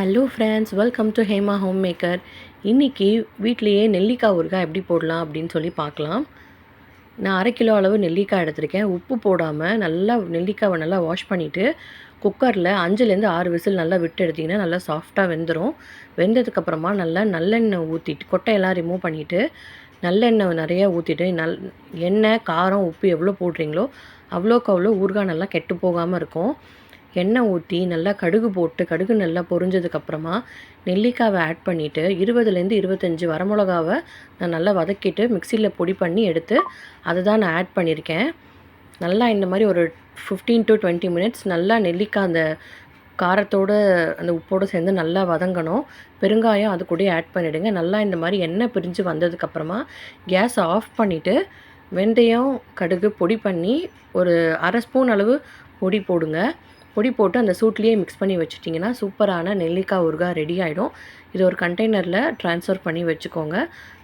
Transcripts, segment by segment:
Hello friends, welcome to Hema home maker. இன்றைக்கி வீட்லேயே நெல்லிக்காய் ஊறுகாய் எப்படி போடலாம் அப்படின்னு சொல்லி பார்க்கலாம். நான் 1/2 கிலோ அளவு நெல்லிக்காய் எடுத்திருக்கேன். உப்பு போடாமல் நல்லா நெல்லிக்காவை நல்லா வாஷ் பண்ணிவிட்டு குக்கரில் 5லேருந்து 6 விசில் நல்லா விட்டு எடுத்திங்கன்னா நல்லா சாஃப்டாக வெந்துடும். வெந்ததுக்கப்புறமா நல்லா நல்லெண்ணெய் ஊற்றிட்டு கொட்டையெல்லாம் ரிமூவ் பண்ணிவிட்டு நல்லெண்ணெய் நிறையா ஊற்றிட்டு எண்ணெய், காரம், உப்பு எவ்வளோ போடுறீங்களோ அவ்வளோக்கு அவ்வளோ ஊறுகாய் நல்லா கெட்டு போகாமல் இருக்கும். எண்ணெய் ஊற்றி நல்லா கடுகு போட்டு கடுகு நல்லா பொரிஞ்சதுக்கப்புறமா நெல்லிக்காவை ஆட் பண்ணிவிட்டு 20லேருந்து 25 வரமிளகாவை நான் நல்லா வதக்கிட்டு மிக்சியில் பொடி பண்ணி எடுத்து அதை தான் நான் ஆட் பண்ணியிருக்கேன். நல்லா இந்த மாதிரி ஒரு 15 to 20 மினிட்ஸ் நல்லா நெல்லிக்காய் அந்த காரத்தோடு அந்த உப்போடு சேர்ந்து நல்லா வதங்கணும். பெருங்காயம் அது கூட ஆட் பண்ணிவிடுங்க. நல்லா இந்த மாதிரி எண்ணெய் பிரிஞ்சு வந்ததுக்கப்புறமா கேஸை ஆஃப் பண்ணிவிட்டு வெந்தயம், கடுகு பொடி பண்ணி ஒரு 1/2 ஸ்பூன் அளவு பொடி போடுங்க. பொடி போட்டு அந்த சூட்லேயே மிக்ஸ் பண்ணி வச்சுட்டிங்கன்னா சூப்பரான நெல்லிக்காய் ஊறுகாய் ரெடி ஆகிடும். இது ஒரு கண்டெய்னரில் ட்ரான்ஸ்ஃபர் பண்ணி வச்சுக்கோங்க.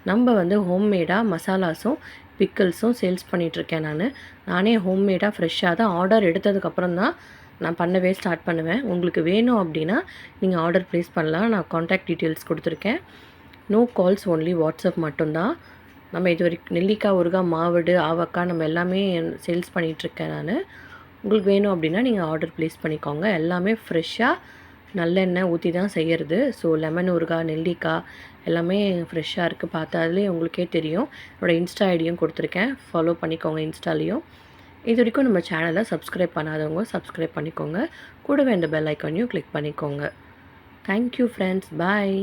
நம்ம ஹோம்மேடாக மசாலாஸும் பிக்கிள்ஸும் சேல்ஸ் பண்ணிகிட்ருக்கேன். நானே ஹோம்மேடாக ஃப்ரெஷ்ஷாக தான் ஆர்டர் எடுத்ததுக்கப்புறம் தான் நான் பண்ணவே ஸ்டார்ட் பண்ணுவேன். உங்களுக்கு வேணும் அப்படின்னா நீங்கள் ஆர்டர் ப்ளேஸ் பண்ணலாம். நான் காண்டாக்ட் டீட்டெயில்ஸ் கொடுத்துருக்கேன். நோ கால்ஸ், ஒன்லி வாட்ஸ்அப் மட்டும்தான். நம்ம இது வரைக்கும் நெல்லிக்காய் ஊறுகாய், மாவடு, ஆவக்காய் நம்ம எல்லாமே சேல்ஸ் பண்ணிகிட்ருக்கேன். உங்களுக்கு வேணும் அப்படின்னா நீங்கள் ஆர்டர் ப்ளேஸ் பண்ணிக்கோங்க. எல்லாமே ஃப்ரெஷ்ஷாக நல்லெண்ணெய் ஊற்றி தான் செய்கிறது. ஸோ லெமன் ஊறுகாய், நெல்லிக்காய் எல்லாமே ஃப்ரெஷ்ஷாக இருக்குது. பார்த்தாலே உங்களுக்கே தெரியும். என்னோடய இன்ஸ்டா ஐடியும் கொடுத்துருக்கேன், ஃபாலோ பண்ணிக்கோங்க இன்ஸ்டாலேயும். இது வரைக்கும் நம்ம சேனலை சப்ஸ்கிரைப் பண்ணாதவங்க சப்ஸ்கிரைப் பண்ணிக்கோங்க. கூடவே இந்த பெல் ஐக்கானையும் கிளிக் பண்ணிக்கோங்க. தேங்க்யூ ஃப்ரெண்ட்ஸ், பாய்.